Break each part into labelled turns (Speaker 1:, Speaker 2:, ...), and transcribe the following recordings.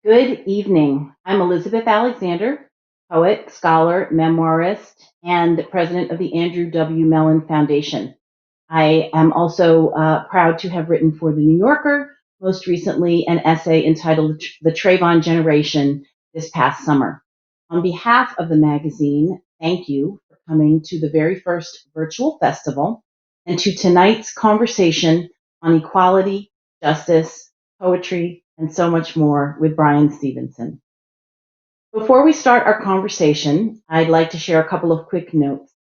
Speaker 1: Good evening. I'm Elizabeth Alexander, poet, scholar, memoirist, and president of the Andrew W. Mellon Foundation. I am also proud to have written for The New Yorker, most recently an essay entitled The Trayvon Generation this past summer. On behalf of the magazine, thank you for coming to the very first virtual festival and to tonight's conversation on equality, justice, poetry, and so much more with Bryan Stevenson. Before we start our conversation, I'd like to share a couple of quick notes.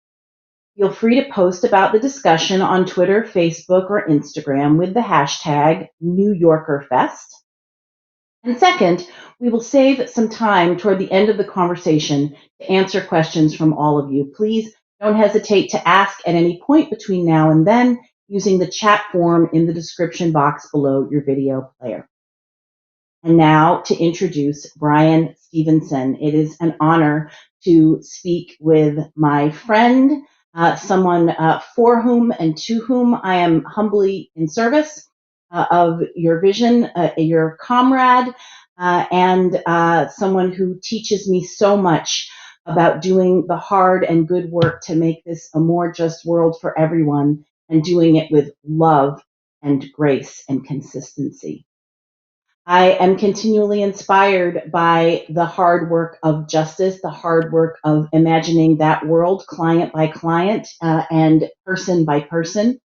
Speaker 1: Feel free to post about the discussion on Twitter, Facebook, or Instagram with the hashtag NewYorkerFest. And second, we will save some time toward the end of the conversation to answer questions from all of you. Please don't hesitate to ask at any point between now and then using the chat form in the description box below your video player. And now to introduce Bryan Stevenson. It is an honor to speak with my friend, someone for whom and to whom I am humbly in service of your vision, your comrade, and someone who teaches me so much about doing the hard and good work to make this a more just world for everyone, and doing it with love and grace and consistency. I am continually inspired by the hard work of justice, the hard work of imagining that world client by client and person by person.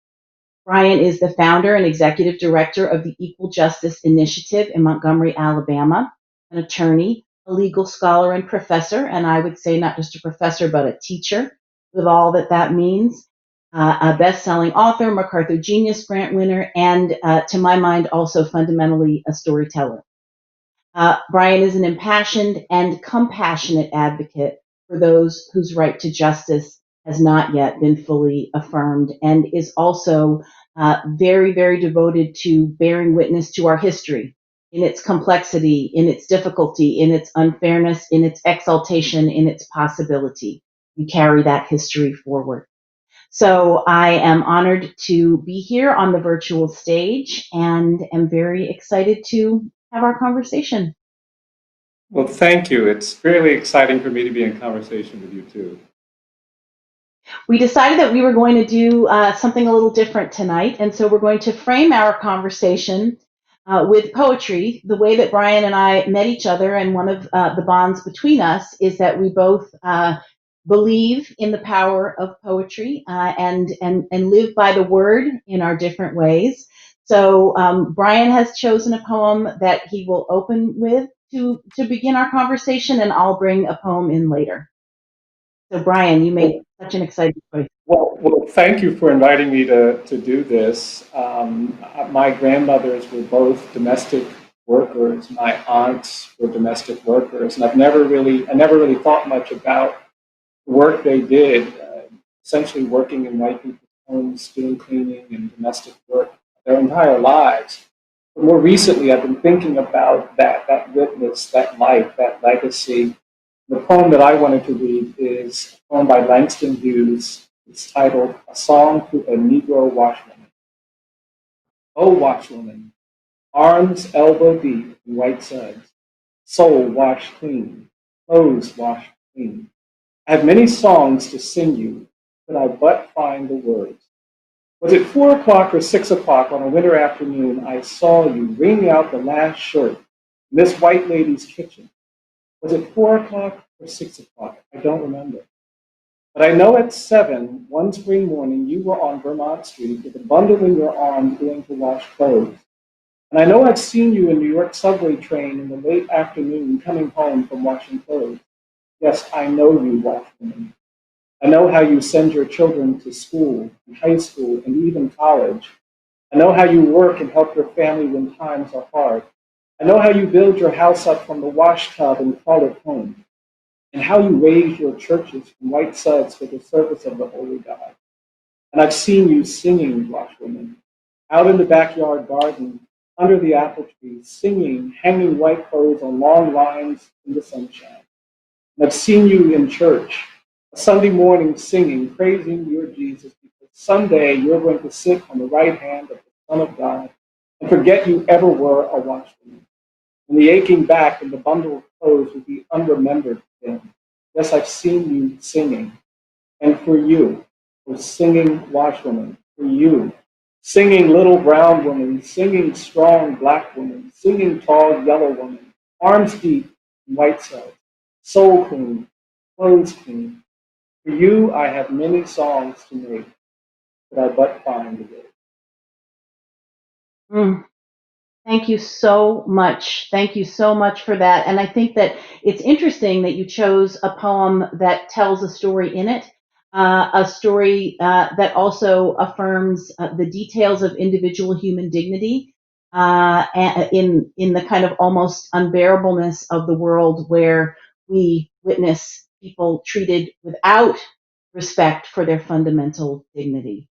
Speaker 1: Bryan is the founder and executive director of the Equal Justice Initiative in Montgomery, Alabama, an attorney, a legal scholar and professor, and I would say not just a professor, but a teacher with all that that means. A best-selling author, MacArthur Genius Grant winner, and to my mind, also fundamentally a storyteller. Bryan is an impassioned and compassionate advocate for those whose right to justice has not yet been fully affirmed, and is also very, very devoted to bearing witness to our history in its complexity, in its difficulty, in its unfairness, in its exaltation, in its possibility. We carry that history forward. So I am honored to be here on the virtual stage and am very excited to have our conversation.
Speaker 2: Well, thank you. It's really exciting for me to be in conversation with you too.
Speaker 1: We decided that we were going to do something a little different tonight, and so we're going to frame our conversation with poetry. The way that Bryan and I met each other, and one of the bonds between us, is that we both believe in the power of poetry and live by the word in our different ways. So Bryan has chosen a poem that he will open with to begin our conversation, and I'll bring a poem in later. So Bryan, you made such an exciting choice.
Speaker 2: Well, thank you for inviting me to do this. My grandmothers were both domestic workers. My aunts were domestic workers, and I never really thought much about the work they did, essentially working in white people's homes, doing cleaning and domestic work their entire lives. But more recently, I've been thinking about that witness, that life, that legacy. The poem that I wanted to read is a poem by Langston Hughes. It's titled A Song to a Negro Washwoman. Oh, washwoman, arms elbow deep in white suds, soul washed clean, clothes washed clean. I have many songs to sing you, could I but find the words. Was it 4 o'clock or 6 o'clock on a winter afternoon I saw you wring out the last shirt in this white lady's kitchen? Was it 4 o'clock or 6 o'clock? I don't remember. But I know at 7, one spring morning, you were on Vermont Street with a bundle in your arm going to wash clothes. And I know I've seen you in New York subway train in the late afternoon coming home from washing clothes. Yes, I know you, washwoman. I know how you send your children to school, and high school, and even college. I know how you work and help your family when times are hard. I know how you build your house up from the wash tub and call it home, and how you raise your churches from white suds for the service of the Holy God. And I've seen you singing, washwoman, out in the backyard garden, under the apple tree, singing, hanging white clothes on long lines in the sunshine. And I've seen you in church, a Sunday morning singing, praising your Jesus, because someday you're going to sit on the right hand of the Son of God and forget you ever were a washwoman. and the aching back and the bundle of clothes will be unremembered then. Yes, I've seen you singing. And for you, for singing washwoman, for you, singing little brown woman, singing strong black woman, singing tall yellow woman, arms deep in white cells, soul clean, clothes clean. For you, I have many songs to make, but I but find the way.
Speaker 1: Mm. Thank you so much. Thank you so much for that. And I think that it's interesting that you chose a poem that tells a story in it, a story that also affirms the details of individual human dignity in the kind of almost unbearableness of the world where we witness people treated without respect for their fundamental dignity.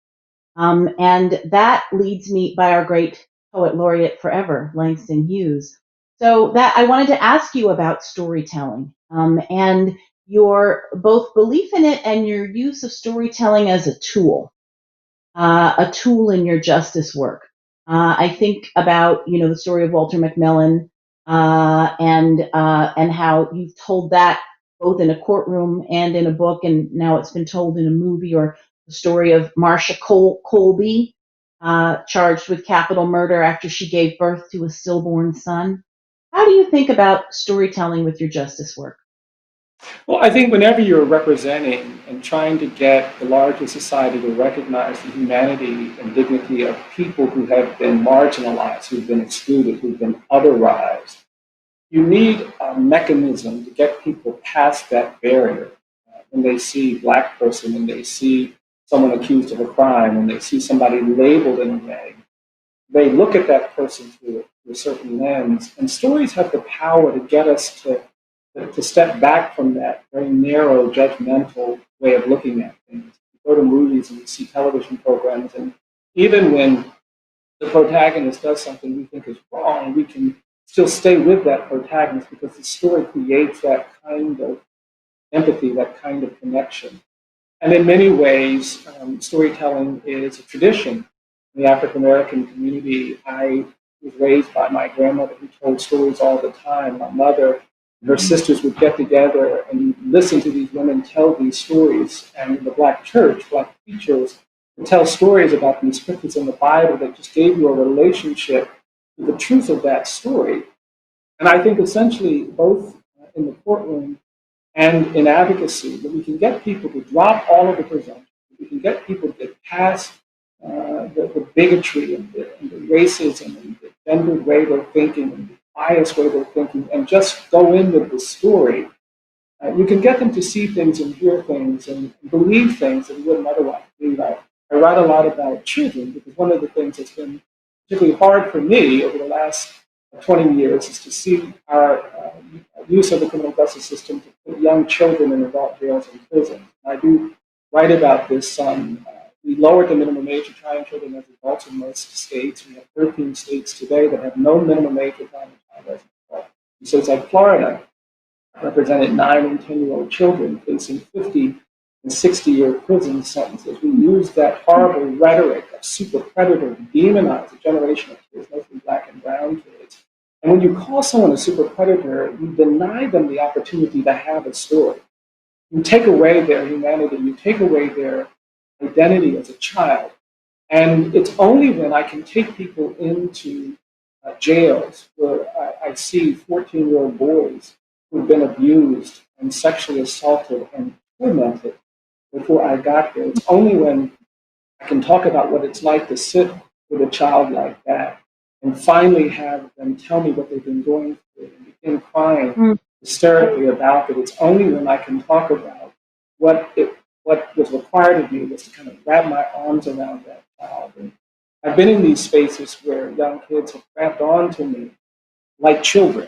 Speaker 1: And that leads me by our great poet laureate forever, Langston Hughes. So that I wanted to ask you about storytelling and your both belief in it and your use of storytelling as a tool in your justice work. I think about the story of Walter McMillan and how you've told that both in a courtroom and in a book, and now it's been told in a movie, or the story of Marcia Colby, charged with capital murder after she gave birth to a stillborn son. How do you think about storytelling with your justice work?
Speaker 2: Well, I think whenever you're representing and trying to get the larger society to recognize the humanity and dignity of people who have been marginalized, who've been excluded, who've been otherized, you need a mechanism to get people past that barrier. When they see a black person, when they see someone accused of a crime, when they see somebody labeled in a way, they look at that person through a certain lens. And stories have the power to get us to step back from that very narrow, judgmental way of looking at things. We go to movies and we see television programs, and even when the protagonist does something we think is wrong, we can still stay with that protagonist because the story creates that kind of empathy, that kind of connection. And in many ways, storytelling is a tradition. In the African American community, I was raised by my grandmother who told stories all the time. My mother and her sisters would get together and listen to these women tell these stories. And in the Black church, Black preachers would tell stories about these scriptures in the Bible that just gave you a relationship to the truth of that story. And I think essentially, both in the courtroom and in advocacy, that we can get people to drop all of the presumptions. We can get people to get past the bigotry and the racism and the gendered way they're thinking and the biased way they're thinking and just go in with the story. You can get them to see things and hear things and believe things that they wouldn't otherwise believe. I write a lot about children because one of the things that's been particularly hard for me over the last 20 years is to see our use of the criminal justice system to put young children in adult jails and prisons. I do write about this. We lowered the minimum age of trying children as adults in most states. We have 13 states today that have no minimum age of trying a child as an adult. In states like Florida, represented 9 and 10-year-old children facing 50 and 60-year prison sentences. We use that horrible rhetoric of super predator to demonize a generation of kids, mostly black and brown kids. And when you call someone a super predator, you deny them the opportunity to have a story. You take away their humanity, you take away their identity as a child. And it's only when I can take people into jails where I see 14-year-old boys who've been abused and sexually assaulted and tormented before I got there. It's only when I can talk about what it's like to sit with a child like that and finally have them tell me what they've been going through and begin crying hysterically about it. It's only when I can talk about what was required of me was to kind of wrap my arms around that child. And I've been in these spaces where young kids have grabbed onto me like children.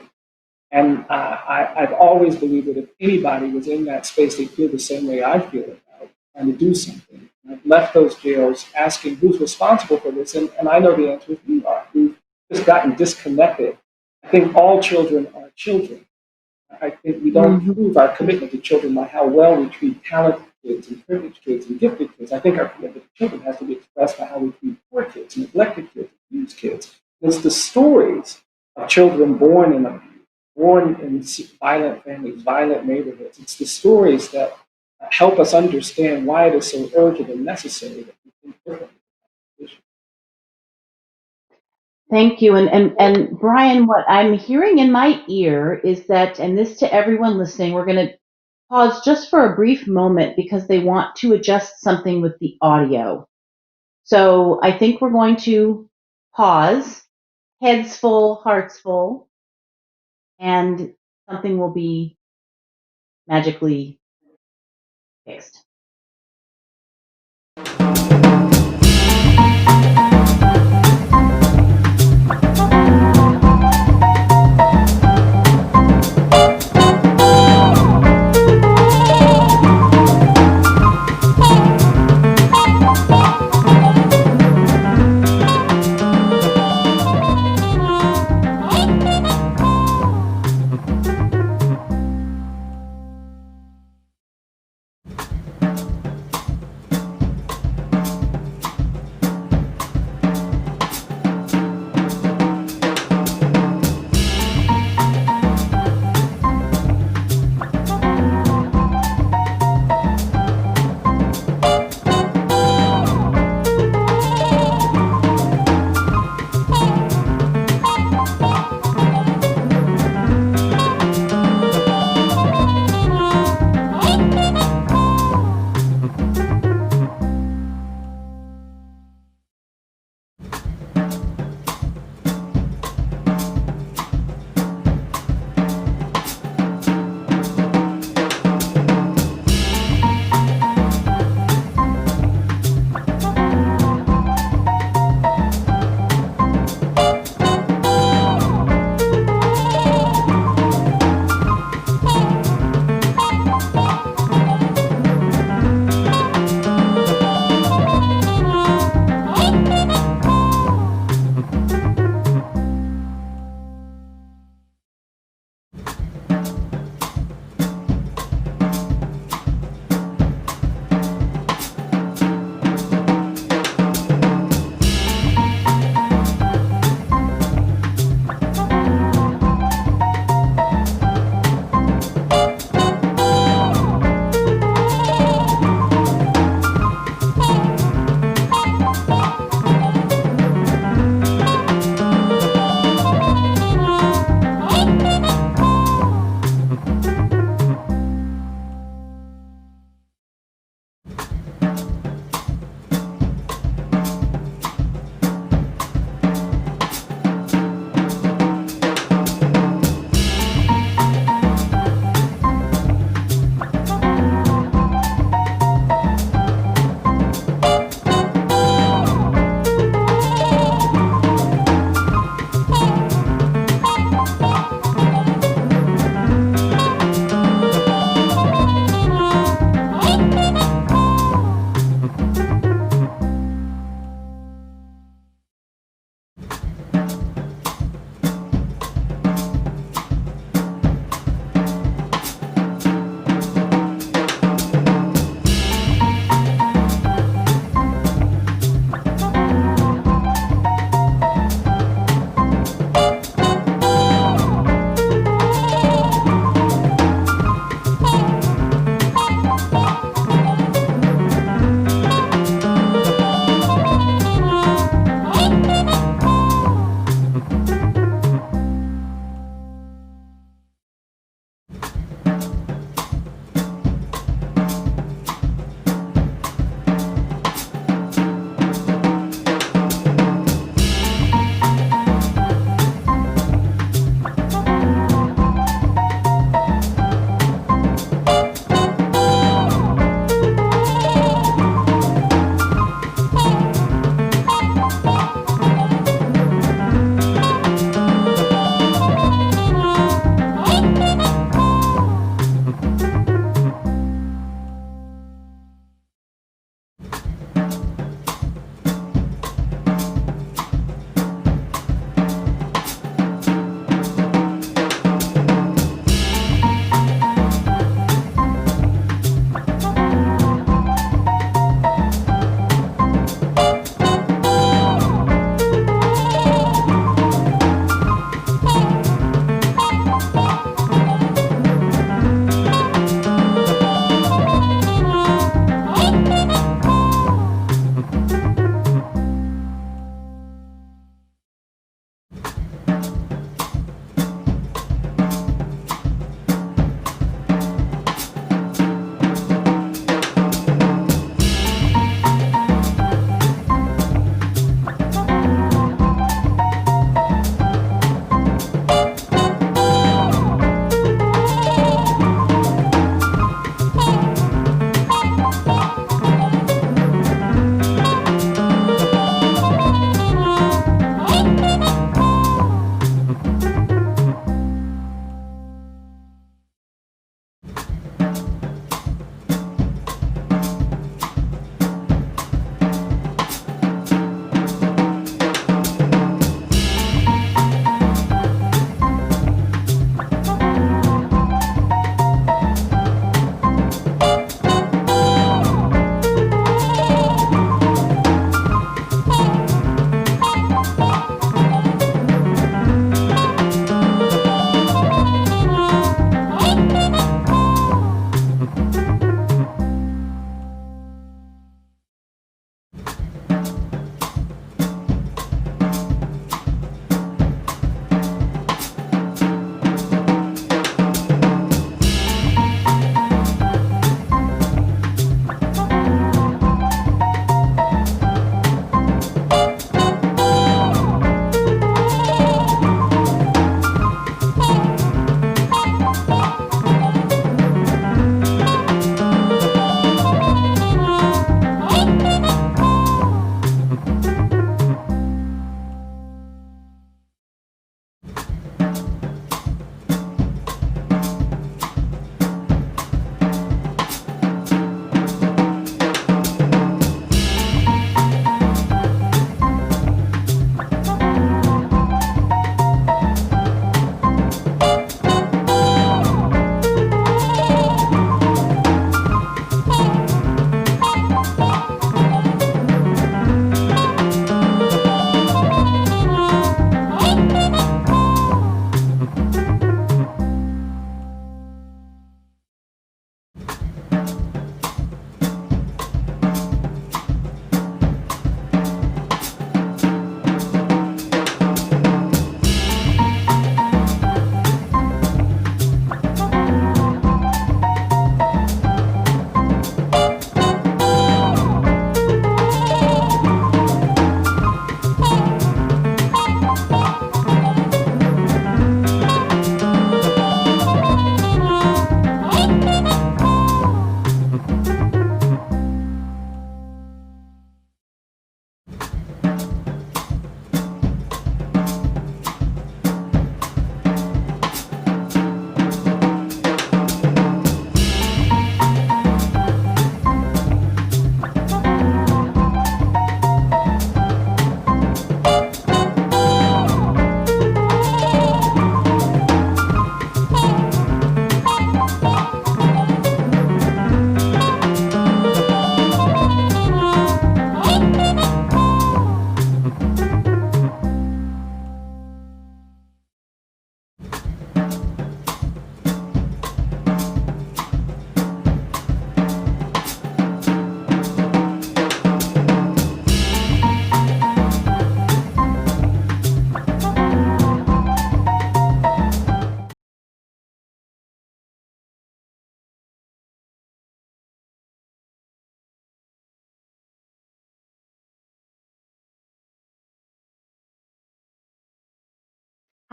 Speaker 2: And I've always believed that if anybody was in that space, they'd feel the same way I feel about trying to do something. And I've left those jails asking who's responsible for this, and I know the answer is we are. We've just gotten disconnected. I think all children are children. I think we don't prove our commitment to children by how well we treat talented kids and privileged kids and gifted kids. I think our commitment to children has to be expressed by how we treat poor kids, neglected kids, abused kids. It's the stories of children born in violent families, violent neighborhoods. It's the stories that help us understand why it is so urgent and necessary that we think differently.
Speaker 1: Thank you. And Bryan, what I'm hearing in my ear is that, and this to everyone listening, we're going to pause just for a brief moment because they want to adjust something with the audio. So I think we're going to pause, heads full, hearts full, and something will be magically fixed.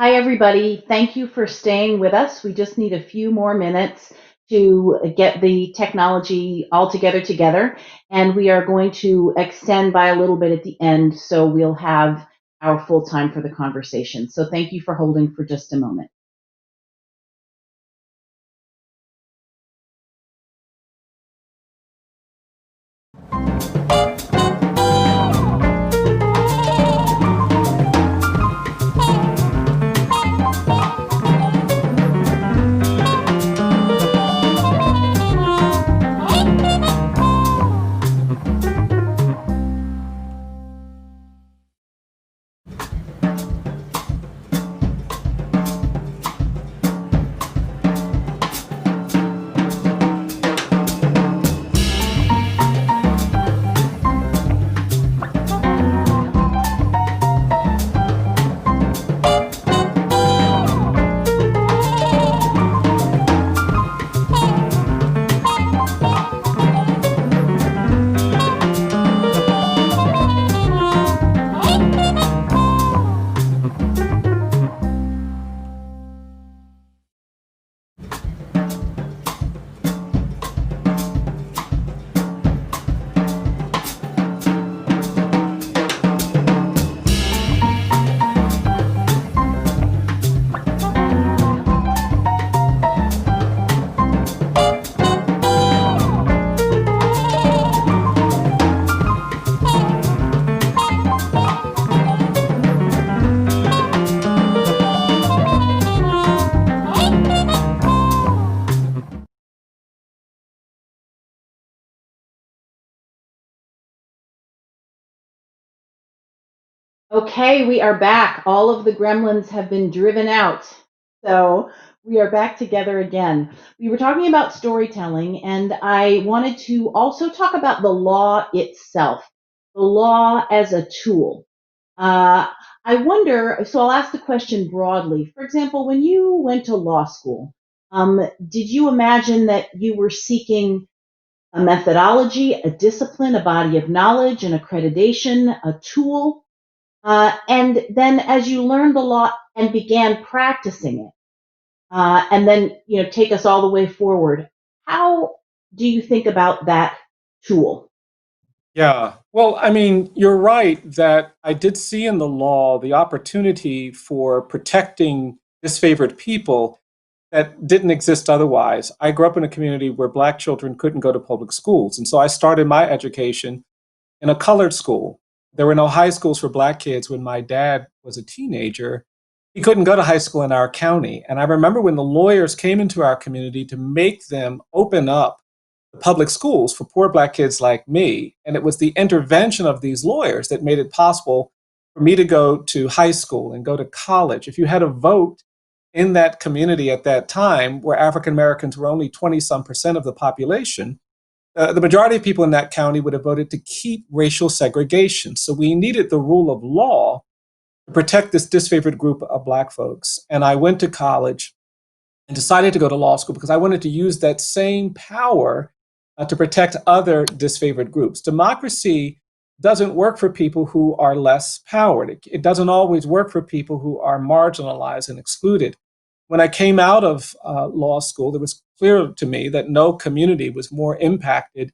Speaker 1: Hi, everybody. Thank you for staying with us. We just need a few more minutes to get the technology all together, and we are going to extend by a little bit at the end, so we'll have our full time for the conversation. So thank you for holding for just a moment. Okay, we are back. All of the gremlins have been driven out. So we are back together again. We were talking about storytelling, and I wanted to also talk about the law itself, the law as a tool. Uh, I wonder, so I'll ask the question broadly. For example, when you went to law school, did you imagine that you were seeking a methodology, a discipline, a body of knowledge, an accreditation, a tool? And then as you learned the law and began practicing it, and then take us all the way forward, how do you think about that tool?
Speaker 2: Yeah. Well, I mean, you're right that I did see in the law the opportunity for protecting disfavored people that didn't exist otherwise. I grew up in a community where Black children couldn't go to public schools. And so I started my education in a colored school. There were no high schools for Black kids when my dad was a teenager. He couldn't go to high school in our county. And I remember when the lawyers came into our community to make them open up the public schools for poor Black kids like me. And it was the intervention of these lawyers that made it possible for me to go to high school and go to college. If you had a vote in that community at that time, where African Americans were only 20 some percent of the population, the majority of people in that county would have voted to keep racial segregation. So we needed the rule of law to protect this disfavored group of Black folks. And I went to college and decided to go to law school because I wanted to use that same power to protect other disfavored groups. Democracy doesn't work for people who are less powered. It doesn't always work for people who are marginalized and excluded. When I came out of law school, it was clear to me that no community was more impacted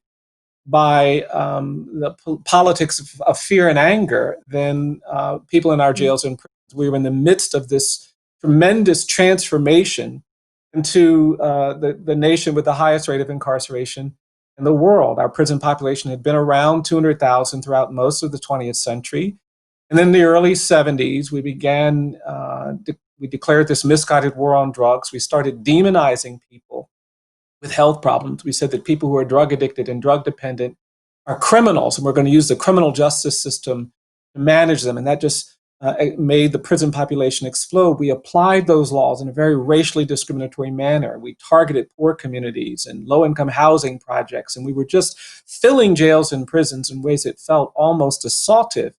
Speaker 2: by the politics of fear and anger than people in our jails and prisons. We were in the midst of this tremendous transformation into the nation with the highest rate of incarceration in the world. Our prison population had been around 200,000 throughout most of the 20th century. And in the early 70s, we began, we declared this misguided war on drugs. We started demonizing people with health problems. We said that people who are drug addicted and drug dependent are criminals, and we're going to use the criminal justice system to manage them. And that just made the prison population explode. We applied those laws in a very racially discriminatory manner. We targeted poor communities and low-income housing projects, and we were just filling jails and prisons in ways that felt almost assaultive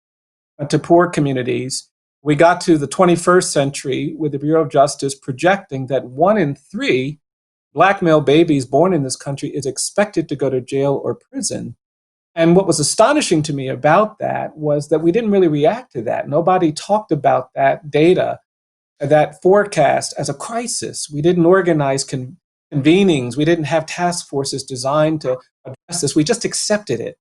Speaker 2: to poor communities. We got to the 21st century with the Bureau of Justice projecting that 1 in 3 Black male babies born in this country is expected to go to jail or prison. And what was astonishing to me about that was that we didn't really react to that. Nobody talked about that data
Speaker 3: that forecast as a crisis. We didn't organize convenings. We didn't have task forces designed to address this. We just accepted it.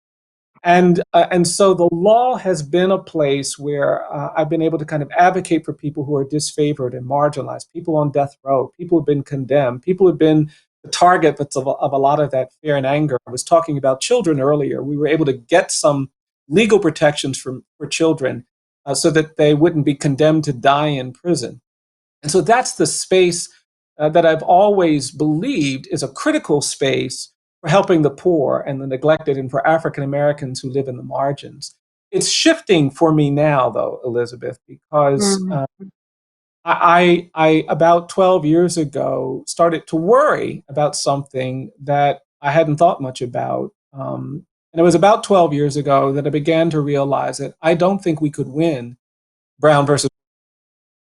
Speaker 3: And so the law has been a place where I've been able to kind of advocate for people who are disfavored and marginalized, people on death row, people who've been condemned, people who've been the target of a lot of that fear and anger. I was talking about children earlier. We were able to get some legal protections for children so that they wouldn't be condemned to die in prison. And so that's the space that I've always believed is a critical space for helping the poor and the neglected and for African Americans who live in the margins. It's shifting for me now, though, Elizabeth, because I about 12 years ago started to worry about something that I hadn't thought much about. And it was about 12 years ago that I began to realize that I don't think we could win Brown versus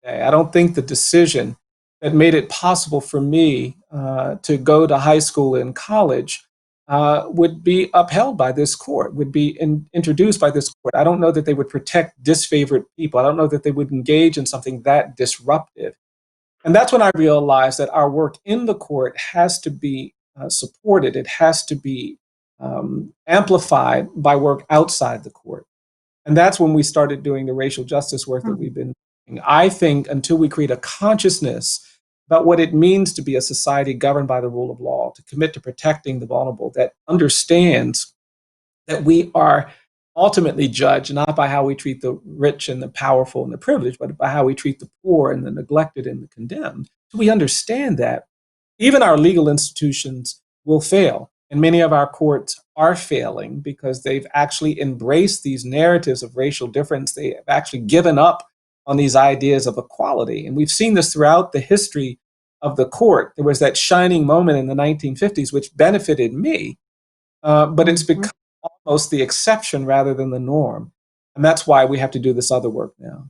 Speaker 3: Day. I don't think the decision that made it possible for me to go to high school and college would be upheld by this court, would be introduced by this court. I don't know that they would protect disfavored people. I don't know that they would engage in something that disruptive. And that's when I realized that our work in the court has to be supported. It has to be amplified by work outside the court. And that's when we started doing the racial justice work that we've been doing. I think until we create a consciousness about what it means to be a society governed by the rule of law, to commit to protecting the vulnerable, that understands that we are ultimately judged not by how we treat the rich and the powerful and the privileged, but by how we treat the poor and the neglected and the condemned. So we understand that even our legal institutions will fail. And many of our courts are failing because they've actually embraced these narratives of racial difference. They have actually given up on these ideas of equality. And we've seen this throughout the history of the court. There was that shining moment in the 1950s, which benefited me, but it's become almost the exception rather than the norm. And that's why we have to do this other work now.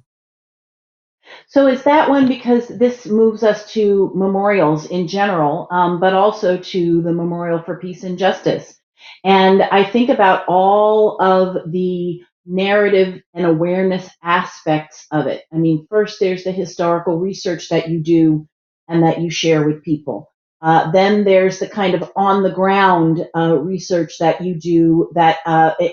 Speaker 1: So is that one, because this moves us to memorials in general, but also to the Memorial for Peace and Justice. And I think about all of the narrative and awareness aspects of it. I mean, first, there's the historical research that you do and that you share with people. Then there's the kind of on the ground research that you do that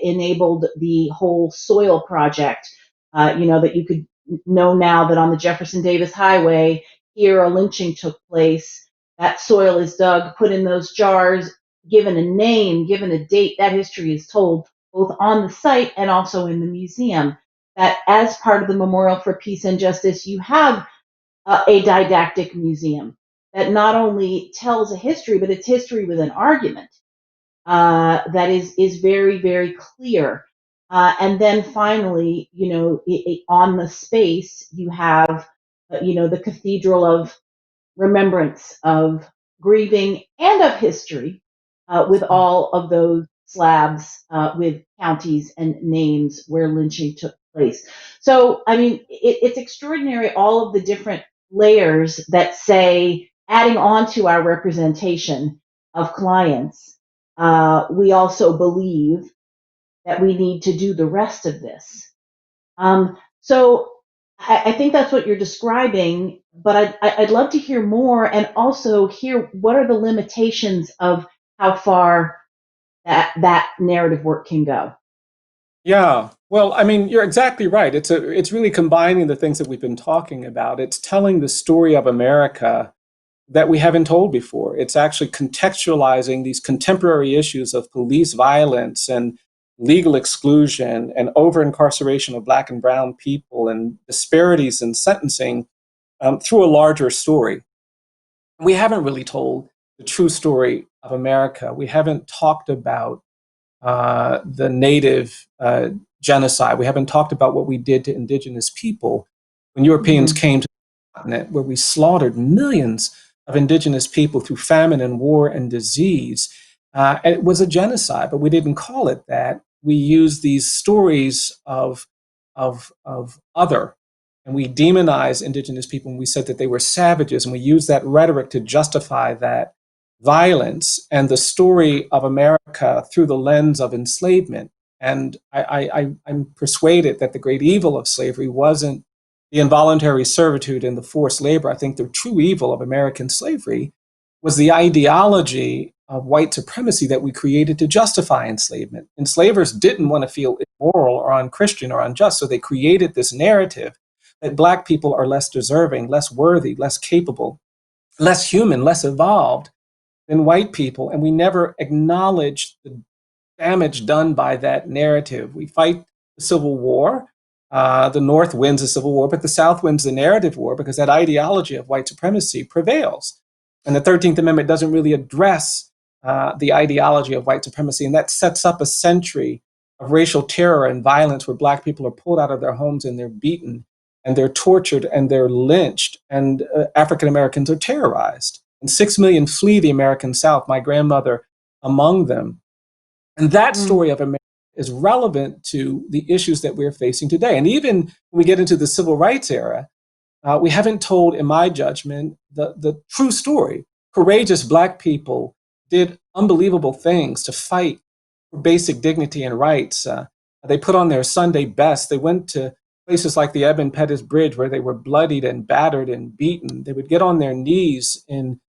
Speaker 1: enabled the whole soil project, that you could know now that on the Jefferson Davis Highway, here a lynching took place. That soil is dug, put in those jars, given a name, given a date. That history is told both on the site and also in the museum. That as part of the Memorial for Peace and Justice, you have a didactic museum that not only tells a history, but it's history with an argument that is very, very clear. And then finally, on the space, you have, the cathedral of remembrance, of grieving, and of history, with all of those slabs with counties and names where lynching took place. So, I mean, it's extraordinary, all of the different layers that say, adding on to our representation of clients, we also believe that we need to do the rest of this. So I think that's what you're describing, but I'd love to hear more and also hear what are the limitations of how far that narrative work can go.
Speaker 3: Yeah, well, I mean, you're exactly right. It's really combining the things that we've been talking about. It's telling the story of America that we haven't told before. It's actually contextualizing these contemporary issues of police violence and legal exclusion and over-incarceration of Black and brown people and disparities in sentencing through a larger story. We haven't really told the true story of America. We haven't talked about the Native genocide. We haven't talked about what we did to indigenous people when Europeans came to the continent, where we slaughtered millions of indigenous people through famine and war and disease. And it was a genocide, but we didn't call it that. We used these stories of other, and we demonized indigenous people, and we said that they were savages, and we used that rhetoric to justify that violence and the story of America through the lens of enslavement. And I'm persuaded that the great evil of slavery wasn't the involuntary servitude and the forced labor, I think the true evil of American slavery was the ideology of white supremacy that we created to justify enslavement. Enslavers didn't want to feel immoral or unchristian or unjust, so they created this narrative that Black people are less deserving, less worthy, less capable, less human, less evolved than white people. And we never acknowledged the damage done by that narrative. We fight the Civil War. The North wins the Civil War, but the South wins the narrative war because that ideology of white supremacy prevails. And the 13th Amendment doesn't really address the ideology of white supremacy. And that sets up a century of racial terror and violence where Black people are pulled out of their homes and they're beaten and they're tortured and they're lynched, and African Americans are terrorized. And 6 million flee the American South, my grandmother among them. And that story of America is relevant to the issues that we're facing today. And even when we get into the civil rights era, we haven't told, in my judgment, the true story. Courageous Black people did unbelievable things to fight for basic dignity and rights. They put on their Sunday best. They went to places like the Eben Pettus Bridge where they were bloodied and battered and beaten. They would get on their knees in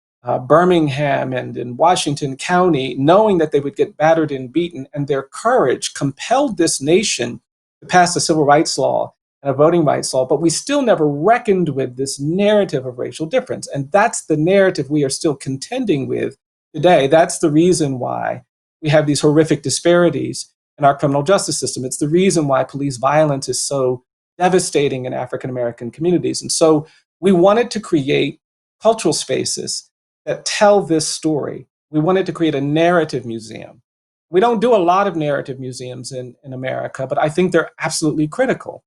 Speaker 3: Birmingham and in Washington County, knowing that they would get battered and beaten, and their courage compelled this nation to pass a civil rights law and a voting rights law. But we still never reckoned with this narrative of racial difference. And that's the narrative we are still contending with today. That's the reason why we have these horrific disparities in our criminal justice system. It's the reason why police violence is so devastating in African American communities. And so we wanted to create cultural spaces that tell this story. We wanted to create a narrative museum. We don't do a lot of narrative museums in America, but I think they're absolutely critical.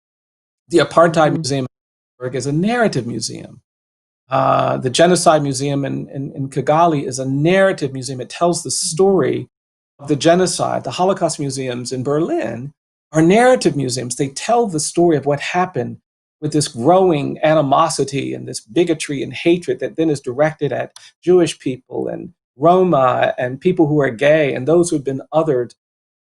Speaker 3: The Apartheid Museum is a narrative museum. The Genocide Museum in Kigali is a narrative museum. It tells the story of the genocide. The Holocaust museums in Berlin are narrative museums. They tell the story of what happened with this growing animosity and this bigotry and hatred that then is directed at Jewish people and Roma and people who are gay and those who've been othered.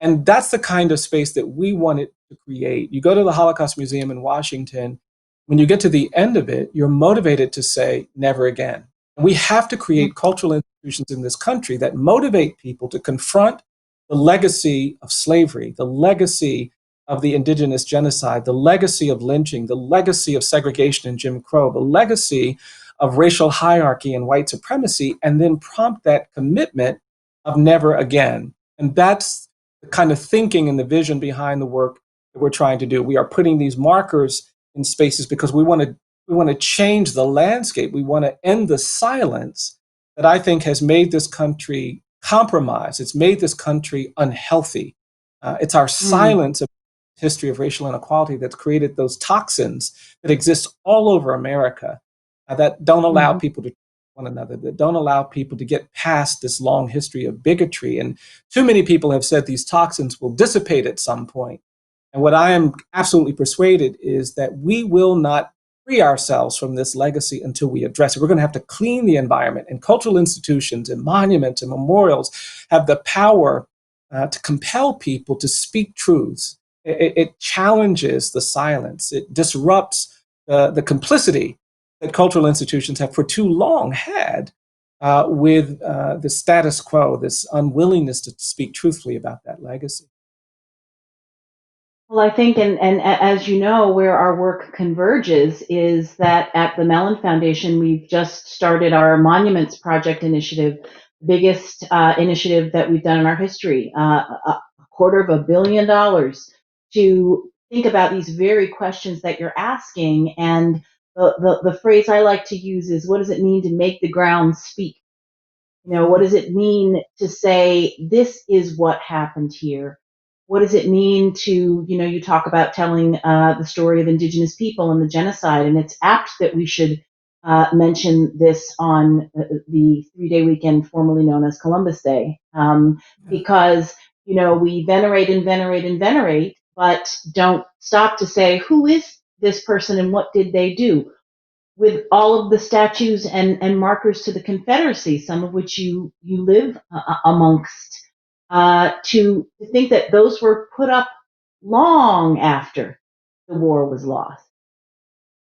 Speaker 3: And that's the kind of space that we wanted to create. You go to the Holocaust Museum in Washington, when you get to the end of it, you're motivated to say, never again. And we have to create cultural institutions in this country that motivate people to confront the legacy of slavery, the legacy of the indigenous genocide, the legacy of lynching, the legacy of segregation and Jim Crow, the legacy of racial hierarchy and white supremacy, and then prompt that commitment of never again. And that's the kind of thinking and the vision behind the work that we're trying to do. We are putting these markers in spaces because we want to change the landscape. We want to end the silence that I think has made this country compromised. It's made this country unhealthy. It's our silence of history of racial inequality that's created those toxins that exist all over America that don't allow people to one another, that don't allow people to get past this long history of bigotry. And too many people have said these toxins will dissipate at some point. And what I am absolutely persuaded is that we will not free ourselves from this legacy until we address it. We're going to have to clean the environment, and cultural institutions and monuments and memorials have the power to compel people to speak truths. It challenges the silence. It disrupts the complicity that cultural institutions have for too long had with the status quo, this unwillingness to speak truthfully about that legacy.
Speaker 1: Well, I think, and as you know, where our work converges is that at the Mellon Foundation, we've just started our Monuments Project initiative, the biggest initiative that we've done in our history, $250 million to think about these very questions that you're asking. And the phrase I like to use is, what does it mean to make the ground speak? You know, what does it mean to say, this is what happened here? What does it mean to, you know, you talk about telling the story of indigenous people and the genocide, and it's apt that we should mention this on the 3-day weekend formerly known as Columbus Day, because, you know, we venerate and venerate and venerate, but don't stop to say, who is this person and what did they do? With all of the statues and markers to the Confederacy, some of which you live amongst, to think that those were put up long after the war was lost.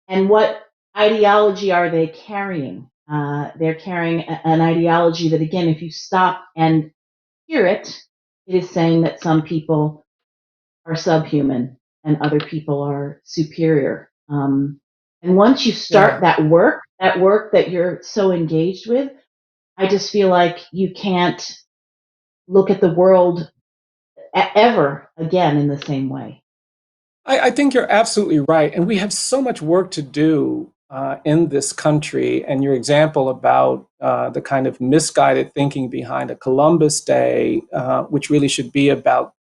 Speaker 1: And what ideology are they carrying? They're carrying an ideology that, again, if you stop and hear it, it is saying that some people are subhuman and other people are superior. And once you
Speaker 3: Yeah.
Speaker 1: start that work that you're so engaged with, I just feel like you can't look at the world ever again in the same way.
Speaker 3: I think you're absolutely right. And we have so much work to do in this country. And your example about the kind of misguided thinking behind a Columbus Day, which really should be about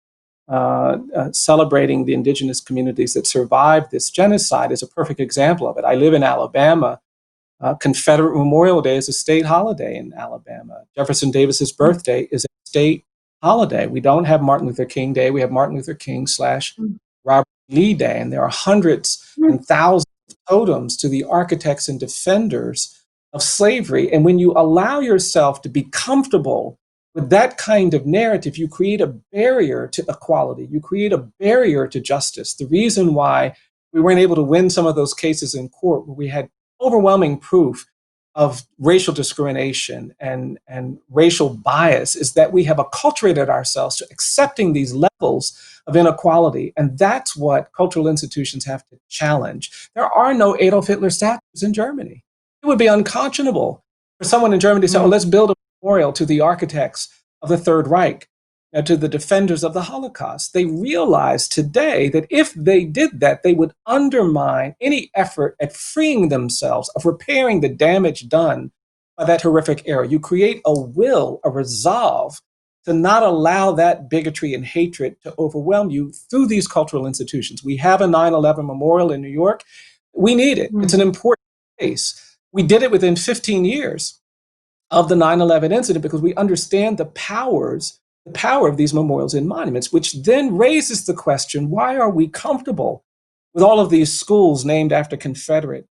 Speaker 3: celebrating the indigenous communities that survived this genocide, is a perfect example of it. I live in Alabama. Confederate Memorial Day is a state holiday in Alabama. Jefferson Davis's birthday is a state holiday. We don't have Martin Luther King Day. We have Martin Luther King slash Robert Lee Day, and there are hundreds and thousands of totems to the architects and defenders of slavery. And when you allow yourself to be comfortable with that kind of narrative, you create a barrier to equality. You create a barrier to justice. The reason why we weren't able to win some of those cases in court where we had overwhelming proof of racial discrimination and racial bias is that we have acculturated ourselves to accepting these levels of inequality. And that's what cultural institutions have to challenge. There are no Adolf Hitler statues in Germany. It would be unconscionable for someone in Germany to say, oh, let's build a memorial to the architects of the Third Reich, to the defenders of the Holocaust. They realize today that if they did that, they would undermine any effort at freeing themselves, of repairing the damage done by that horrific era. You create a will, a resolve to not allow that bigotry and hatred to overwhelm you through these cultural institutions. We have a 9/11 memorial in New York. We need it. It's an important case. We did it within 15 years of the 9/11 incident because we understand the power of these memorials and monuments, which then raises the question, why are we comfortable with all of these schools named after Confederate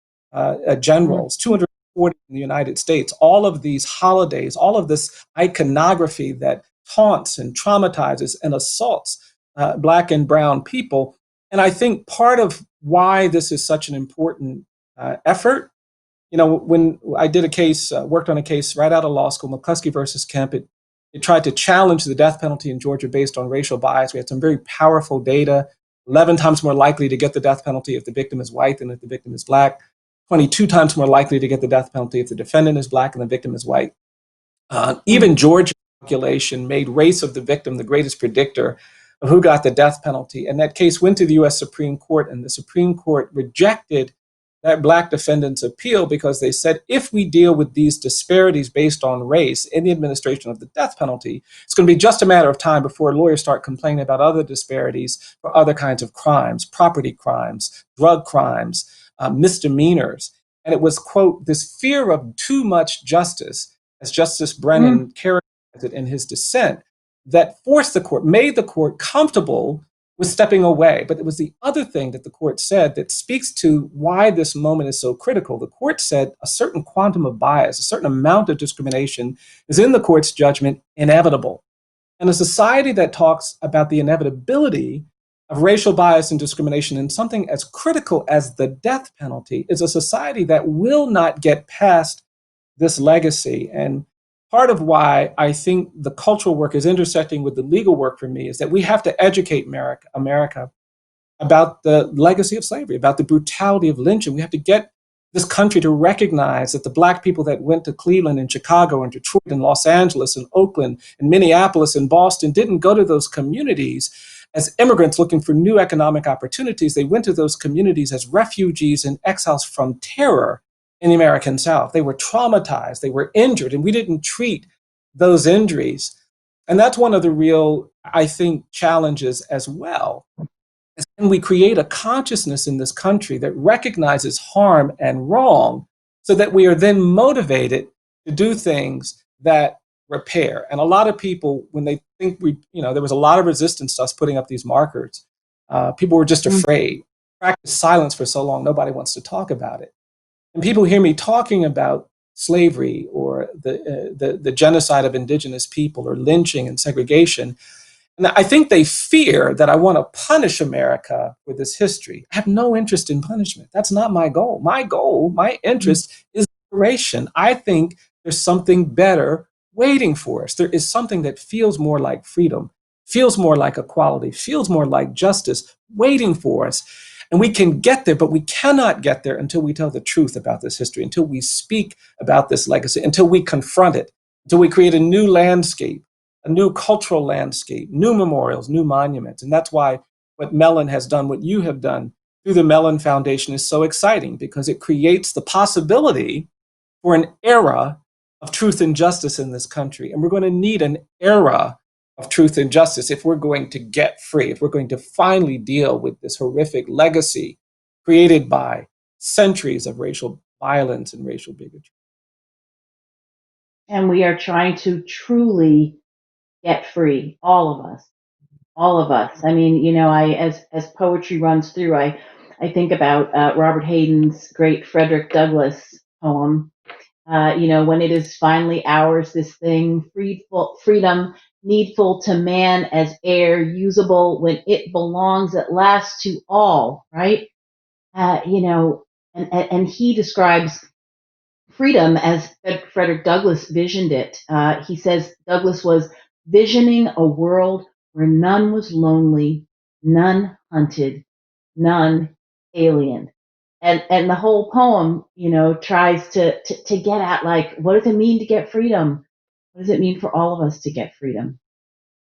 Speaker 3: generals, 240 in the United States, all of these holidays, all of this iconography that taunts and traumatizes and assaults Black and Brown people? And I think part of why this is such an important effort, when I did a case, worked on a case right out of law school, McCluskey versus Kemp, it tried to challenge the death penalty in Georgia based on racial bias. We had some very powerful data, 11 times more likely to get the death penalty if the victim is white than if the victim is Black, 22 times more likely to get the death penalty if the defendant is Black and the victim is white. Even Georgia calculation made race of the victim the greatest predictor of who got the death penalty. And that case went to the US Supreme Court, and the Supreme Court rejected that Black defendant's appeal because they said, if we deal with these disparities based on race in the administration of the death penalty, it's going to be just a matter of time before lawyers start complaining about other disparities for other kinds of crimes, property crimes, drug crimes, misdemeanors. And it was, quote, this fear of too much justice, as Justice Brennan characterized it in his dissent, that forced the court, made the court comfortable with stepping away. But it was the other thing that the court said that speaks to why this moment is so critical. The court said a certain quantum of bias, a certain amount of discrimination is in the court's judgment inevitable. And a society that talks about the inevitability of racial bias and discrimination in something as critical as the death penalty is a society that will not get past this legacy. And part of why I think the cultural work is intersecting with the legal work for me is that we have to educate America about the legacy of slavery, about the brutality of lynching. We have to get this country to recognize that the Black people that went to Cleveland and Chicago and Detroit and Los Angeles and Oakland and Minneapolis and Boston didn't go to those communities as immigrants looking for new economic opportunities. They went to those communities as refugees and exiles from terror in the American South. They were traumatized, they were injured, and we didn't treat those injuries. And that's one of the real, I think, challenges as well. Can we create a consciousness in this country that recognizes harm and wrong so that we are then motivated to do things that repair? And a lot of people, when they think there was a lot of resistance to us putting up these markers. People were just afraid. Practice silence for so long, nobody wants to talk about it. And people hear me talking about slavery or the genocide of indigenous people or lynching and segregation, And I think they fear that I want to punish America with this history. I have no interest in punishment. That's not my goal. My goal, my interest is liberation. I think there's something better waiting for us. There is something that feels more like freedom, feels more like equality, feels more like justice waiting for us. And we can get there, but we cannot get there until we tell the truth about this history, until we speak about this legacy, until we confront it, until we create a new landscape, a new cultural landscape, new memorials, new monuments. And that's why what Mellon has done, what you have done through the Mellon Foundation is so exciting, because it creates the possibility for an era of truth and justice in this country. And we're going to need an era of truth and justice if we're going to get free, if we're going to finally deal with this horrific legacy created by centuries of racial violence and racial bigotry.
Speaker 1: And we are trying to truly get free, all of us. All of us. I mean, as poetry runs through, I think about Robert Hayden's great Frederick Douglass poem. When it is finally ours, this thing, freedom, needful to man as air, usable when it belongs at last to all, right? And he describes freedom as Frederick Douglass visioned it. He says Douglass was visioning a world where none was lonely, none hunted, none alien. And the whole poem, tries to get at, like, what does it mean to get freedom? What does it mean for all of us to get freedom?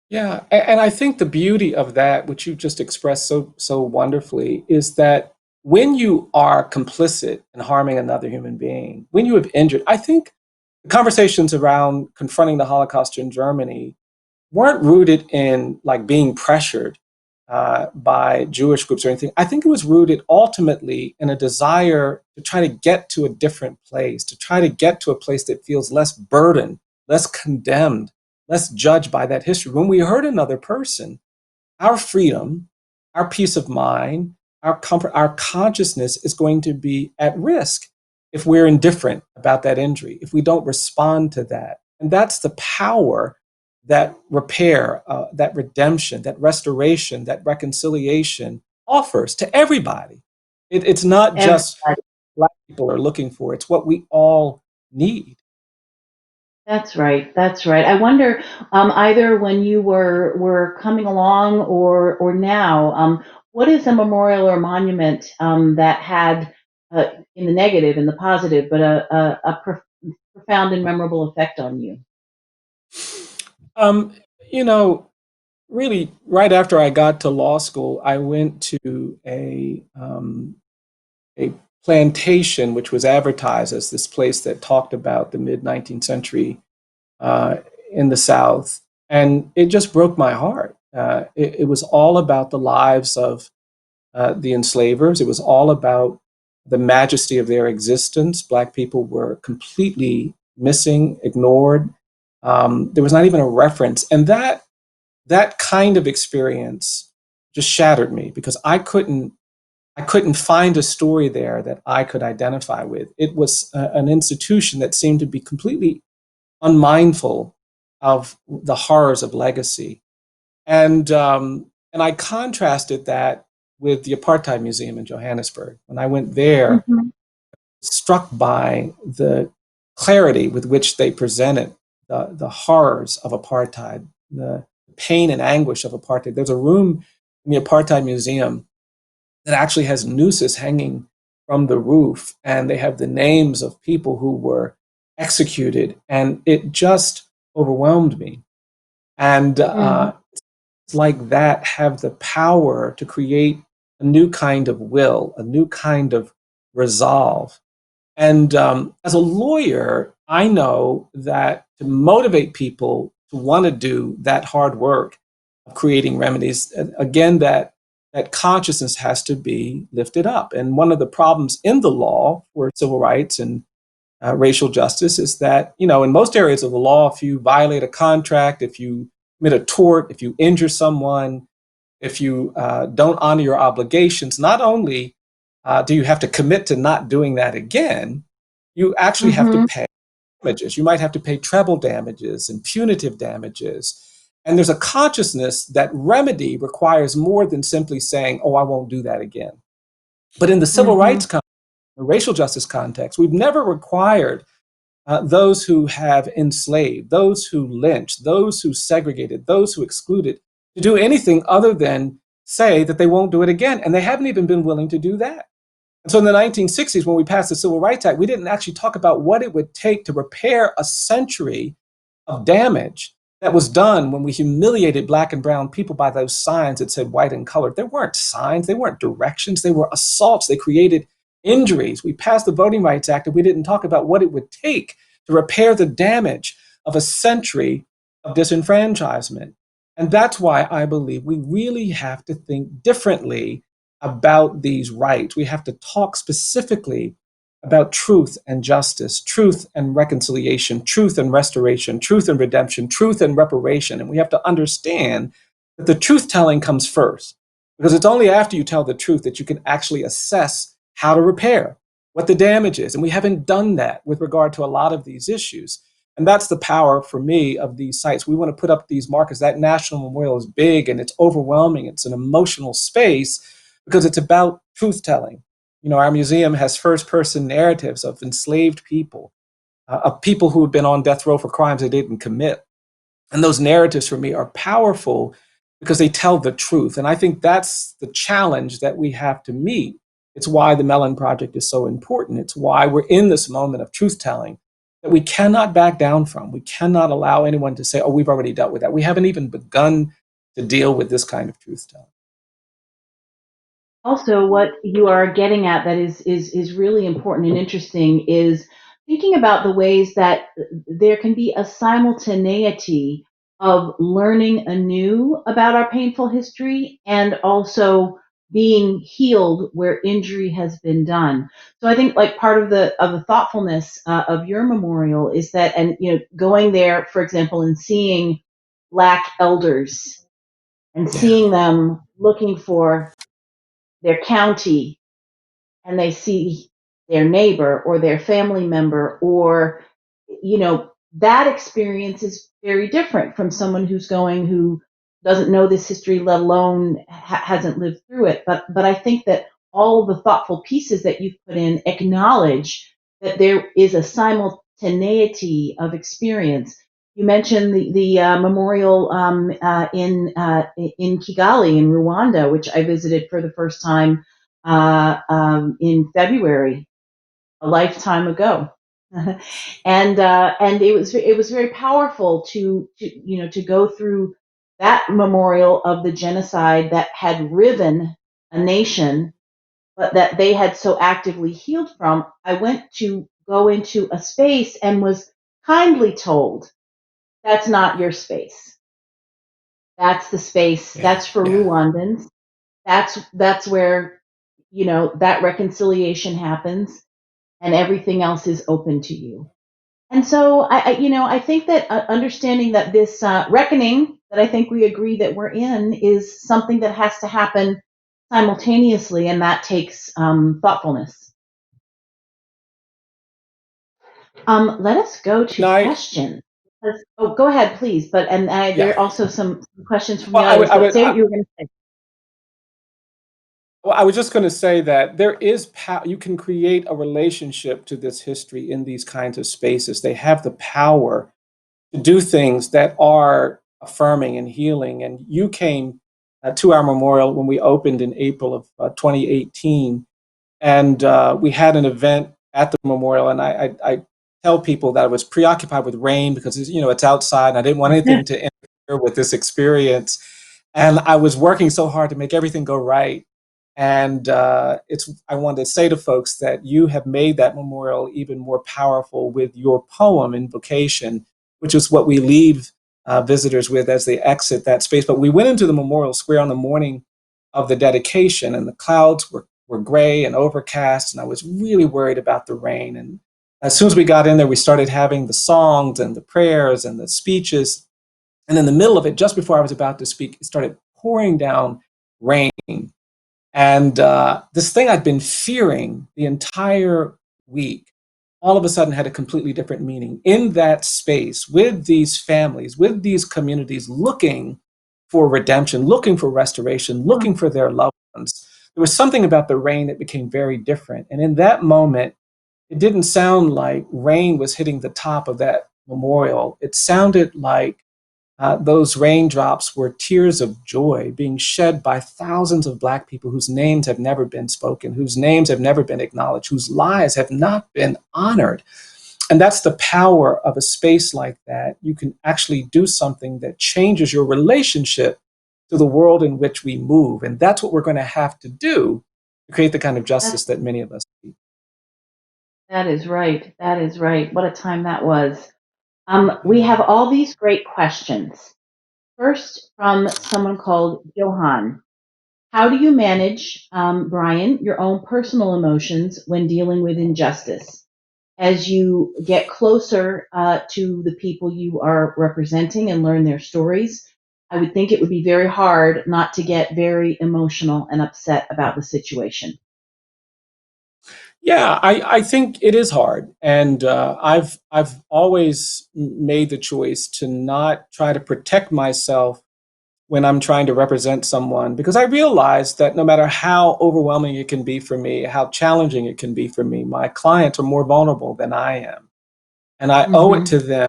Speaker 3: Yeah, and I think the beauty of that, which you just expressed so wonderfully, is that when you are complicit in harming another human being, when you have injured, I think the conversations around confronting the Holocaust in Germany weren't rooted in like being pressured by Jewish groups or anything. I think it was rooted ultimately in a desire to try to get to a different place, to try to get to a place that feels less burdened, less condemned, less judged by that history. When we hurt another person, our freedom, our peace of mind, our comfort, our consciousness is going to be at risk if we're indifferent about that injury, if we don't respond to that. And that's the power that repair, that redemption, that restoration, that reconciliation offers to everybody. It's not just
Speaker 1: Everybody.
Speaker 3: Black people are looking for, it's what we all need.
Speaker 1: That's right. That's right. I wonder, either when you were coming along or now, what is a memorial or monument that had, in the negative, in the positive, but profound and memorable effect on you?
Speaker 3: Um, you know, really, right after I got to law school, I went to a plantation which was advertised as this place that talked about the mid 19th century uh, in the South, and it just broke my heart. It was all about the lives of the enslavers. It was all about the majesty of their existence. Black people were completely missing, ignored. There was not even a reference, and that kind of experience just shattered me because I couldn't find a story there that I could identify with. It was an institution that seemed to be completely unmindful of the horrors of legacy. And I contrasted that with the Apartheid Museum in Johannesburg. When I went there,
Speaker 1: Hmm.
Speaker 3: struck by the clarity with which they presented the horrors of apartheid, the pain and anguish of apartheid. There's a room in the Apartheid Museum that actually has nooses hanging from the roof, and they have the names of people who were executed, and it just overwhelmed me. And
Speaker 1: Hmm.
Speaker 3: it's like that have the power to create a new kind of will, a new kind of resolve. And as a lawyer, I know that to motivate people to want to do that hard work of creating remedies, again, that consciousness has to be lifted up. And one of the problems in the law for civil rights and racial justice is that, in most areas of the law, if you violate a contract, if you commit a tort, if you injure someone, if you don't honor your obligations, not only do you have to commit to not doing that again, you actually have to
Speaker 1: Hmm.
Speaker 3: pay damages. You might have to pay treble damages and punitive damages. And there's a consciousness that remedy requires more than simply saying, oh, I won't do that again. But in the civil rights context, the racial justice context, we've never required those who have enslaved, those who lynched, those who segregated, those who excluded, to do anything other than say that they won't do it again. And they haven't even been willing to do that. And so in the 1960s, when we passed the Civil Rights Act, we didn't actually talk about what it would take to repair a century of damage that was done when we humiliated Black and brown people by those signs that said white and colored. There weren't signs, they weren't directions, they were assaults. They created injuries. We passed the Voting Rights Act and we didn't talk about what it would take to repair the damage of a century of disenfranchisement. And that's why I believe we really have to think differently about these rights. We have to talk specifically about truth and justice, truth and reconciliation, truth and restoration, truth and redemption, truth and reparation. And we have to understand that the truth telling comes first, because it's only after you tell the truth that you can actually assess how to repair, what the damage is. And we haven't done that with regard to a lot of these issues. And that's the power for me of these sites. We want to put up these markers. That National Memorial is big and it's overwhelming. It's an emotional space because it's about truth telling. You know, our museum has first-person narratives of enslaved people, of people who have been on death row for crimes they didn't commit. And those narratives for me are powerful because they tell the truth. And I think that's the challenge that we have to meet. It's why the Mellon Project is so important. It's why we're in this moment of truth-telling that we cannot back down from. We cannot allow anyone to say, oh, we've already dealt with that. We haven't even begun to deal with this kind of truth-telling.
Speaker 1: Also, what you are getting at that is really important and interesting is thinking about the ways that there can be a simultaneity of learning anew about our painful history and also being healed where injury has been done. So I think like part of the thoughtfulness of your memorial is that, and going there, for example, and seeing Black elders and
Speaker 3: Yeah.
Speaker 1: seeing them looking for their county and they see their neighbor or their family member, or that experience is very different from someone who doesn't know this history, let alone hasn't lived through it. But I think that all the thoughtful pieces that you've put in acknowledge that there is a simultaneity of experience. You mentioned the memorial in Kigali in Rwanda, which I visited for the first time in February, a lifetime ago. And it was very powerful to go through that memorial of the genocide that had riven a nation, but that they had so actively healed from. I went to go into a space and was kindly told, that's not your space. That's the space.
Speaker 3: Yeah.
Speaker 1: That's for
Speaker 3: Yeah.
Speaker 1: Rwandans. That's where that reconciliation happens, and everything else is open to you. And so I think that understanding that this reckoning that I think we agree that we're in is something that has to happen simultaneously, and that takes thoughtfulness. Let us go to questions. Oh, go ahead, please. But
Speaker 3: Yeah.
Speaker 1: there are also some questions from the
Speaker 3: Well,
Speaker 1: audience. But say what you were going to say.
Speaker 3: well, I was just going to say that there is you can create a relationship to this history in these kinds of spaces. They have the power to do things that are affirming and healing. And you came to our memorial when we opened in April of 2018, and we had an event at the memorial. And I tell people that I was preoccupied with rain because it's outside, and I didn't want anything to interfere with this experience. And I was working so hard to make everything go right. And I wanted to say to folks that you have made that memorial even more powerful with your poem, Invocation, which is what we leave visitors with as they exit that space. But we went into the memorial square on the morning of the dedication, and the clouds were gray and overcast, and I was really worried about the rain. And as soon as we got in there, we started having the songs and the prayers and the speeches. And in the middle of it, just before I was about to speak, it started pouring down rain. And this thing I'd been fearing the entire week all of a sudden had a completely different meaning in that space with these families, with these communities looking for redemption, looking for restoration, looking for their loved ones. There was something about the rain that became very different. And in that moment, it didn't sound like rain was hitting the top of that memorial. It sounded like those raindrops were tears of joy being shed by thousands of Black people whose names have never been spoken, whose names have never been acknowledged, whose lives have not been honored. And that's the power of a space like that. You can actually do something that changes your relationship to the world in which we move. And that's what we're going to have to do to create the kind of justice that many of us need.
Speaker 1: That is right. That is right. What a time that was. We have all these great questions. First, from someone called Johan. How do you manage, Bryan, your own personal emotions when dealing with injustice? As you get closer to the people you are representing and learn their stories, I would think it would be very hard not to get very emotional and upset about the situation.
Speaker 3: Yeah, I think it is hard, and I've always made the choice to not try to protect myself when I'm trying to represent someone, because I realize that no matter how overwhelming it can be for me, how challenging it can be for me, my clients are more vulnerable than I am, and I owe it
Speaker 1: Mm-hmm.
Speaker 3: to them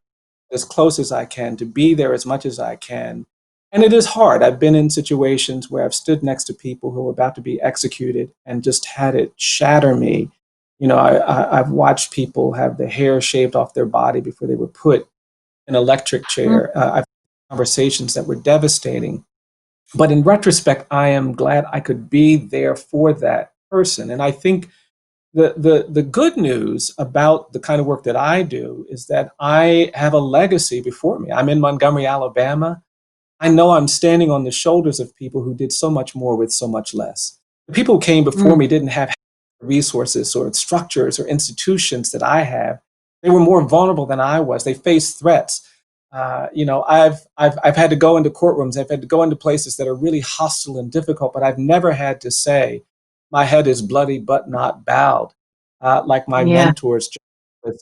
Speaker 3: as close as I can to be there as much as I can. And it is hard. I've been in situations where I've stood next to people who were about to be executed and just had it shatter me. I've watched people have the hair shaved off their body before they were put in an electric chair. I've had conversations that were devastating. But in retrospect, I am glad I could be there for that person. And I think the good news about the kind of work that I do is that I have a legacy before me. I'm in Montgomery, Alabama. I know I'm standing on the shoulders of people who did so much more with so much less. The people who came before me didn't have resources or structures or institutions that I have. They were more vulnerable than I was. They faced threats. I've had to go into courtrooms. I've had to go into places that are really hostile and difficult, but I've never had to say, "My head is bloody but not bowed," like my
Speaker 1: Yeah.
Speaker 3: mentors,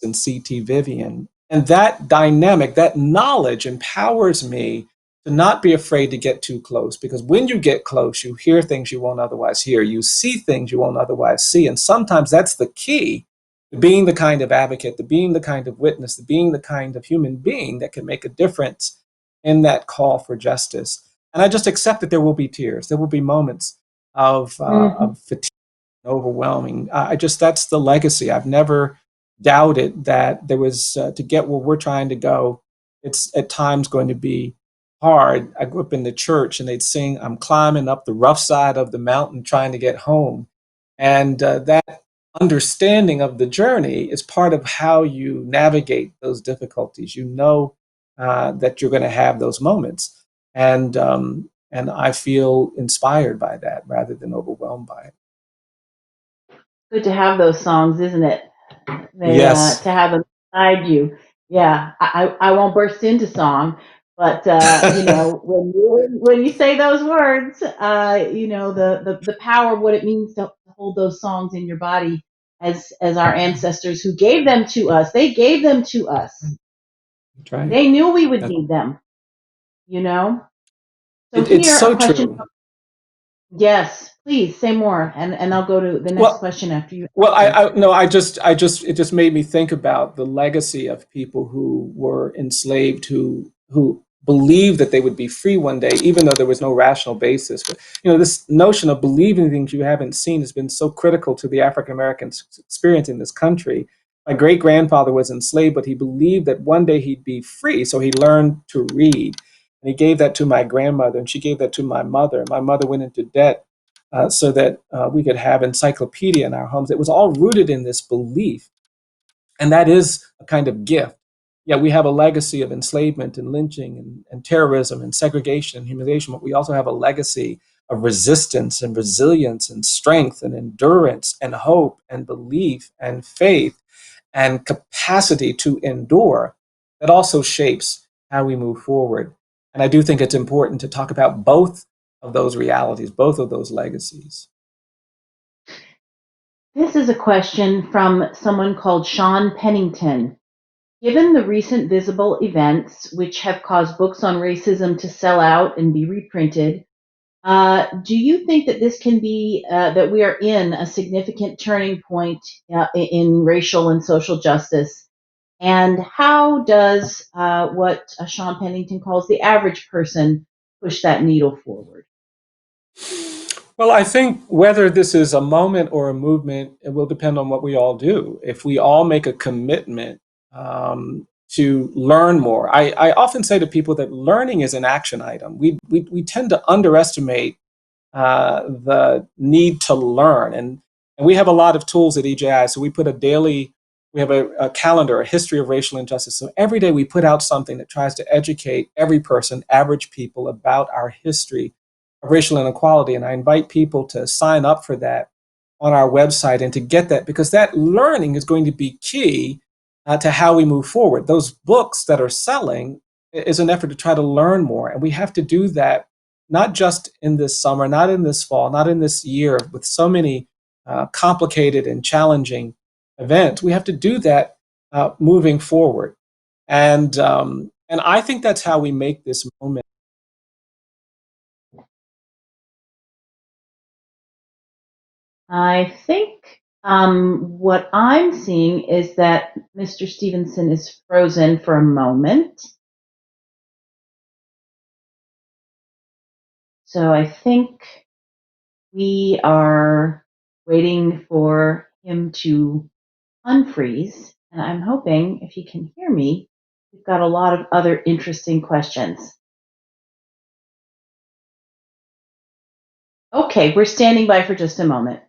Speaker 3: and C.T. Vivian. And that dynamic, that knowledge empowers me to not be afraid to get too close, because when you get close, you hear things you won't otherwise hear, you see things you won't otherwise see. And sometimes that's the key to being the kind of advocate, to being the kind of witness, to being the kind of human being that can make a difference in that call for justice. And I just accept that there will be tears, there will be moments
Speaker 1: Mm-hmm.
Speaker 3: of fatigue, overwhelming. That's the legacy. I've never doubted that there was, to get where we're trying to go, it's at times going to be hard. I grew up in the church and they'd sing, "I'm climbing up the rough side of the mountain trying to get home." And that understanding of the journey is part of how you navigate those difficulties. You know that you're going to have those moments. And I feel inspired by that rather than overwhelmed by it.
Speaker 1: Good to have those songs, isn't it? They
Speaker 3: Yes.
Speaker 1: to have them beside you. Yeah, I won't burst into song, but when you say those words, the power of what it means to hold those songs in your body, as our ancestors who gave them to us. They gave them to us.
Speaker 3: That's right.
Speaker 1: They knew we would
Speaker 3: That,
Speaker 1: need them. You know. So
Speaker 3: it's
Speaker 1: here, a
Speaker 3: so
Speaker 1: question.
Speaker 3: true.
Speaker 1: Yes, please say more, and I'll go to the next
Speaker 3: Well,
Speaker 1: question after you
Speaker 3: Well,
Speaker 1: answer.
Speaker 3: I no, it just made me think about the legacy of people who were enslaved, who believed that they would be free one day, even though there was no rational basis. But this notion of believing things you haven't seen has been so critical to the African American experience in this country. My great grandfather was enslaved, but he believed that one day he'd be free, so he learned to read, and he gave that to my grandmother, and she gave that to my mother. My mother went into debt so that we could have encyclopedia in our homes. It was all rooted in this belief, and that is a kind of gift. Yeah, we have a legacy of enslavement and lynching and terrorism and segregation and humiliation, but we also have a legacy of resistance and resilience and strength and endurance and hope and belief and faith and capacity to endure that also shapes how we move forward. And I do think it's important to talk about both of those realities, both of those legacies.
Speaker 1: This is a question from someone called Sean Pennington. Given the recent visible events which have caused books on racism to sell out and be reprinted, do you think that this can be, that we are in a significant turning point in racial and social justice? And how does what Sean Pennington calls the average person push that needle forward?
Speaker 3: Well, I think whether this is a moment or a movement, it will depend on what we all do. If we all make a commitment to learn more, I often say to people that learning is an action item. We tend to underestimate the need to learn. And we have a lot of tools at EJI. So we have a calendar, a history of racial injustice. So every day we put out something that tries to educate every person, average people, about our history of racial inequality. And I invite people to sign up for that on our website and to get that, because that learning is going to be key to how we move forward. Those books that are selling is an effort to try to learn more. And we have to do that not just in this summer, not in this fall, not in this year with so many complicated and challenging events. We have to do that moving forward. And I think that's how we make this moment.
Speaker 1: I think what I'm seeing is that Mr. Stevenson is frozen for a moment. So I think we are waiting for him to unfreeze. And I'm hoping, if he can hear me, we've got a lot of other interesting questions. Okay, we're standing by for just a moment.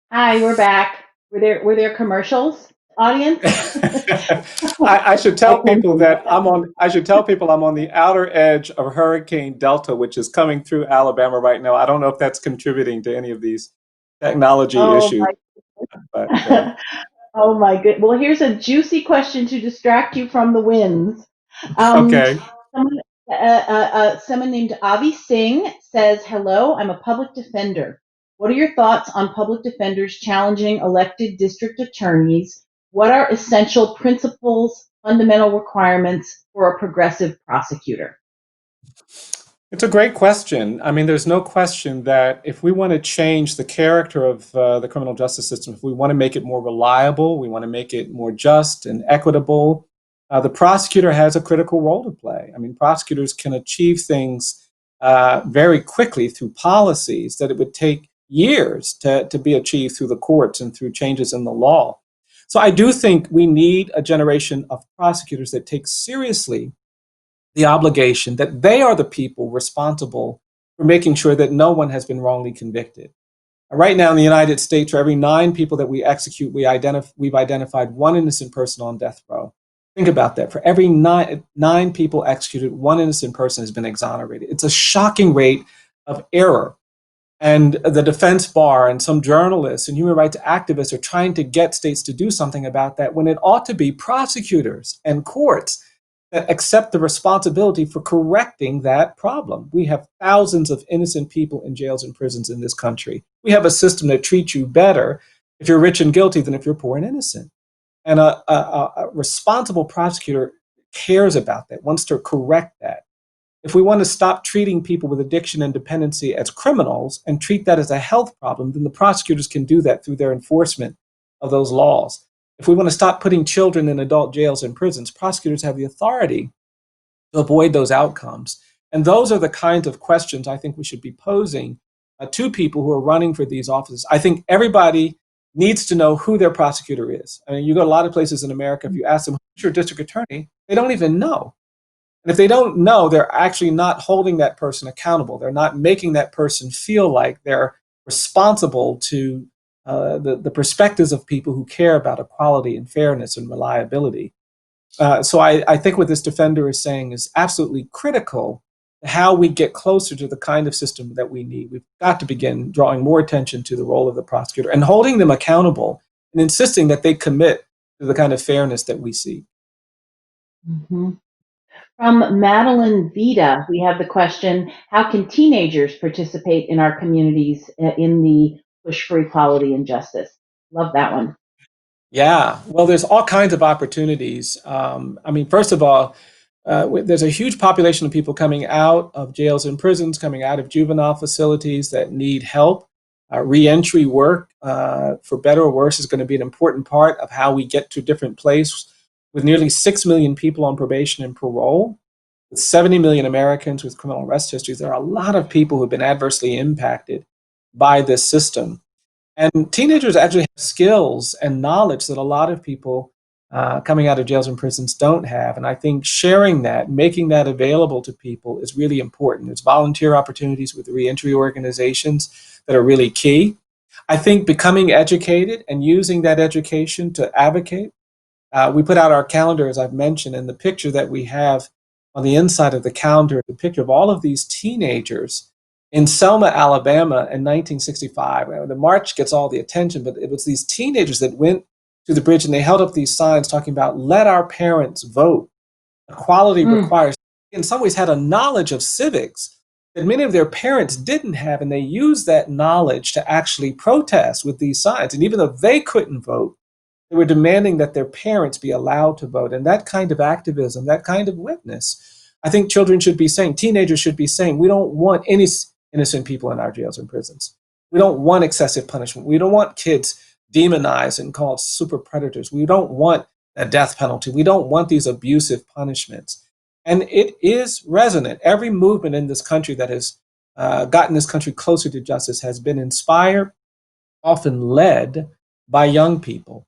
Speaker 1: Hi, we're back. Were there commercials, audience?
Speaker 3: I should
Speaker 1: I
Speaker 3: tell
Speaker 1: can
Speaker 3: people that I should tell people I'm on the outer edge of Hurricane Delta, which is coming through Alabama right now. I don't know if that's contributing to any of these technology
Speaker 1: Oh
Speaker 3: issues.
Speaker 1: my!
Speaker 3: But
Speaker 1: Oh my good. Well, here's a juicy question to distract you from the wins. Um,
Speaker 3: okay.
Speaker 1: someone, someone named Avi Singh says, "Hello, I'm a public defender. What are your thoughts on public defenders challenging elected district attorneys? What are essential principles, fundamental requirements for a progressive prosecutor?"
Speaker 3: It's a great question. I mean, there's no question that if we want to change the character of the criminal justice system, if we want to make it more reliable, we want to make it more just and equitable, the prosecutor has a critical role to play. I mean, prosecutors can achieve things very quickly through policies that it would take years to be achieved through the courts and through changes in the law. So I do think we need a generation of prosecutors that take seriously the obligation that they are the people responsible for making sure that no one has been wrongly convicted. Right now in the United States, for every 9 people that we execute, we've identified 1 innocent person on death row. Think about that. For every nine people executed, 1 innocent person has been exonerated. It's a shocking rate of error. And the defense bar and some journalists and human rights activists are trying to get states to do something about that when it ought to be prosecutors and courts that accept the responsibility for correcting that problem. We have thousands of innocent people in jails and prisons in this country. We have a system that treats you better if you're rich and guilty than if you're poor and innocent. And a responsible prosecutor cares about that, wants to correct that. If we want to stop treating people with addiction and dependency as criminals and treat that as a health problem, then the prosecutors can do that through their enforcement of those laws. If we want to stop putting children in adult jails and prisons, prosecutors have the authority to avoid those outcomes. And those are the kinds of questions I think we should be posing to people who are running for these offices. I think everybody needs to know who their prosecutor is. I mean, you go to a lot of places in America, if you ask them, who's your district attorney, they don't even know. And if they don't know, they're actually not holding that person accountable. They're not making that person feel like they're responsible to the perspectives of people who care about equality and fairness and reliability. So I think what this defender is saying is absolutely critical to how we get closer to the kind of system that we need. We've got to begin drawing more attention to the role of the prosecutor and holding them accountable and insisting that they commit to the kind of fairness that we seek.
Speaker 1: Mm-hmm. From Madeline Vita, we have the question, how can teenagers participate in our communities in the push for equality and justice? Love that one.
Speaker 3: Yeah, well, there's all kinds of opportunities. I mean, first of all, there's a huge population of people coming out of jails and prisons, coming out of juvenile facilities that need help. Reentry work, for better or worse, is going to be an important part of how we get to a different place. With nearly 6 million people on probation and parole, with 70 million Americans with criminal arrest histories, there are a lot of people who have been adversely impacted by this system. And teenagers actually have skills and knowledge that a lot of people coming out of jails and prisons don't have. And I think sharing that, making that available to people is really important. There's volunteer opportunities with reentry organizations that are really key. I think becoming educated and using that education to advocate. We put out our calendar, as I've mentioned, and the picture that we have on the inside of the calendar, the picture of all of these teenagers in Selma, Alabama in 1965. The march gets all the attention, but it was these teenagers that went to the bridge and they held up these signs talking about, let our parents vote. Equality requires, in some ways, had a knowledge of civics that many of their parents didn't have, and they used that knowledge to actually protest with these signs. And even though they couldn't vote, they were demanding that their parents be allowed to vote. And that kind of activism, that kind of witness, I think children should be saying, teenagers should be saying, we don't want any innocent people in our jails and prisons. We don't want excessive punishment. We don't want kids demonized and called super predators. We don't want a death penalty. We don't want these abusive punishments. And it is resonant. Every movement in this country that has gotten this country closer to justice has been inspired, often led by young people.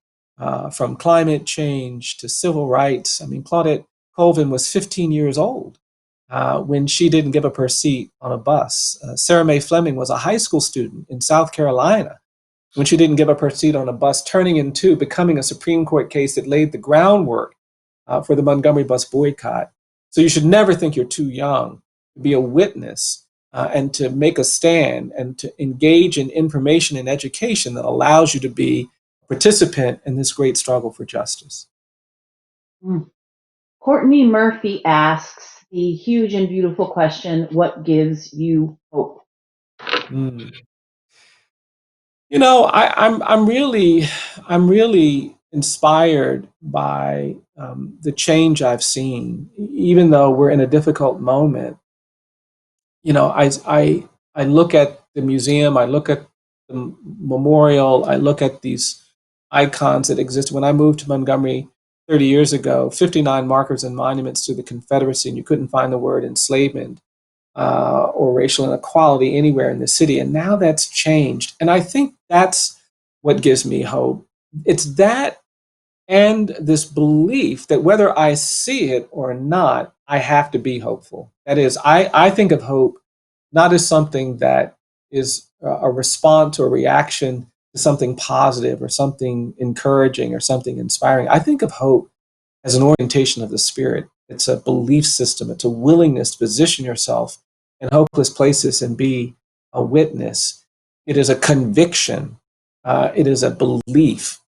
Speaker 3: From climate change to civil rights. I mean, Claudette Colvin was 15 years old when she didn't give up her seat on a bus. Sarah Mae Fleming was a high school student in South Carolina when she didn't give up her seat on a bus, turning into becoming a Supreme Court case that laid the groundwork for the Montgomery bus boycott. So you should never think you're too young to be a witness and to make a stand and to engage in information and education that allows you to be participant in this great struggle for justice.
Speaker 1: Courtney Murphy asks the huge and beautiful question, what gives you hope?
Speaker 3: I'm really inspired by the change I've seen, even though we're in a difficult moment. I look at the museum, I look at the memorial, I look at these icons that exist. When I moved to Montgomery 30 years ago, 59 markers and monuments to the Confederacy, and you couldn't find the word enslavement or racial inequality anywhere in the city. And now that's changed. And I think that's what gives me hope. It's that and this belief that whether I see it or not, I have to be hopeful. That is, I think of hope not as something that is a response or reaction to something positive or something encouraging or something inspiring. I think of hope as an orientation of the spirit. It's a belief system. It's a willingness to position yourself in hopeless places and be a witness. It is a conviction. It is a belief.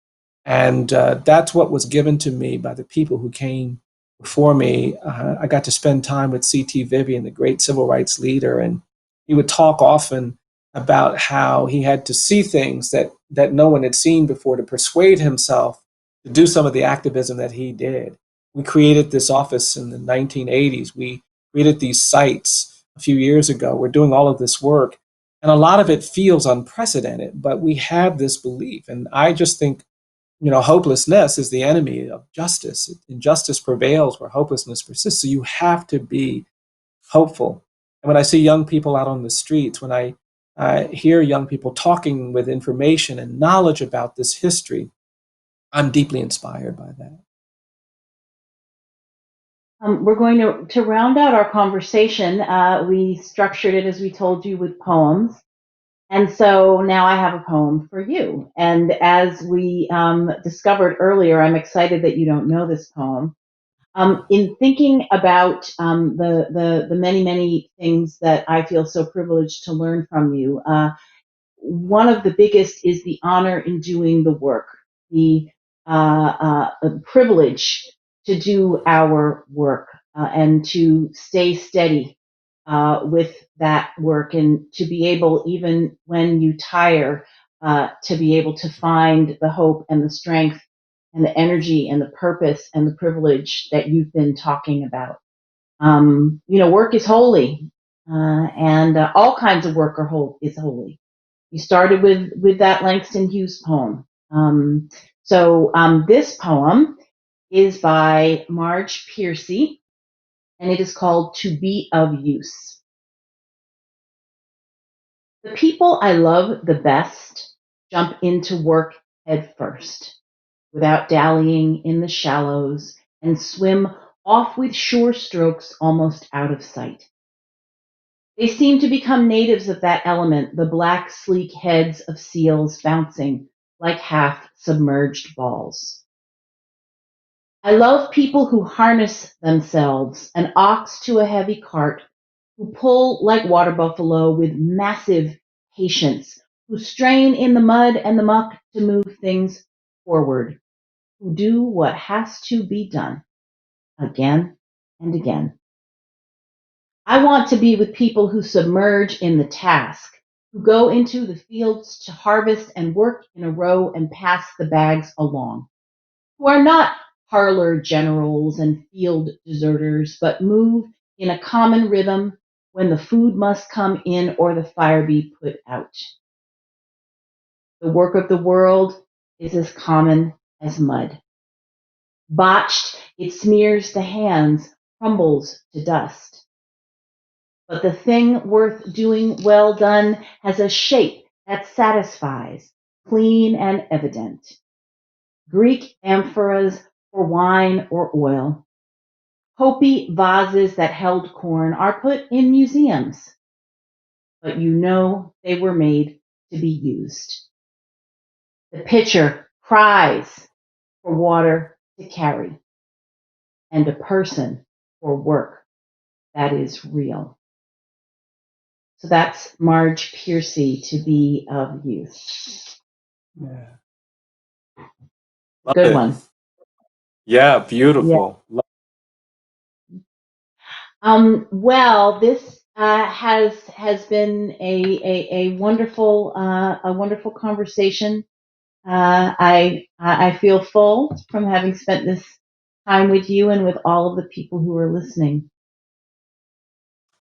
Speaker 3: And that's what was given to me by the people who came before me. I got to spend time with C.T. Vivian, the great civil rights leader, and he would talk often about how he had to see things that no one had seen before to persuade himself to do some of the activism that he did. We created this office in the 1980s. We created these sites a few years ago. We're doing all of this work, and a lot of it feels unprecedented, but we have this belief. And I just think, hopelessness is the enemy of justice. Injustice prevails where hopelessness persists. So you have to be hopeful. And when I see young people out on the streets, when I hear young people talking with information and knowledge about this history, I'm deeply inspired by that.
Speaker 1: We're going to round out our conversation. We structured it, as we told you, with poems. And so now I have a poem for you. And as we discovered earlier, I'm excited that you don't know this poem. In thinking about the many, many things that I feel so privileged to learn from you, one of the biggest is the honor in doing the work, the privilege to do our work and to stay steady with that work, and to be able, even when you tire, to be able to find the hope and the strength and the energy and the purpose and the privilege that you've been talking about. Work is holy, and all kinds of work is holy. You started with that Langston Hughes poem. This poem is by Marge Piercy, and it is called To Be of Use. The people I love the best jump into work head first, without dallying in the shallows, and swim off with sure strokes almost out of sight. They seem to become natives of that element, the black, sleek heads of seals bouncing like half-submerged balls. I love people who harness themselves, an ox to a heavy cart, who pull like water buffalo with massive patience, who strain in the mud and the muck to move things forward, who do what has to be done again and again. I want to be with people who submerge in the task, who go into the fields to harvest and work in a row and pass the bags along, who are not parlor generals and field deserters, but move in a common rhythm when the food must come in or the fire be put out. The work of the world is as common as mud. Botched, it smears the hands, crumbles to dust. But the thing worth doing well done has a shape that satisfies, clean and evident. Greek amphoras for wine or oil, Hopi vases that held corn are put in museums, but they were made to be used. The pitcher cries for water to carry, and a person for work that is real. So that's Marge Piercy, To Be of Use.
Speaker 3: Yeah. Love
Speaker 1: Good
Speaker 3: it.
Speaker 1: one.
Speaker 3: Yeah,
Speaker 1: Yeah.
Speaker 3: beautiful.
Speaker 1: Well, this has been a wonderful a wonderful conversation. I feel full from having spent this time with you and with all of the people who are listening.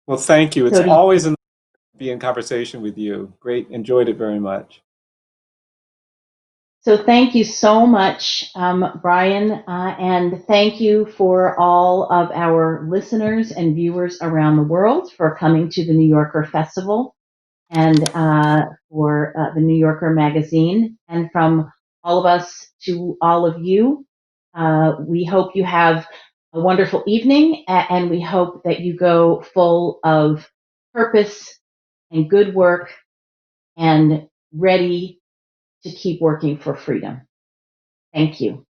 Speaker 3: Well, thank you. It's
Speaker 1: So,
Speaker 3: always an honor to be in conversation with you. Great. Enjoyed it very much.
Speaker 1: so thank you so much, Bryan, and thank you for all of our listeners and viewers around the world for coming to the New Yorker Festival and for the New Yorker magazine. And from all of us to all of you, we hope you have a wonderful evening, and we hope that you go full of purpose and good work and ready to keep working for freedom. Thank you.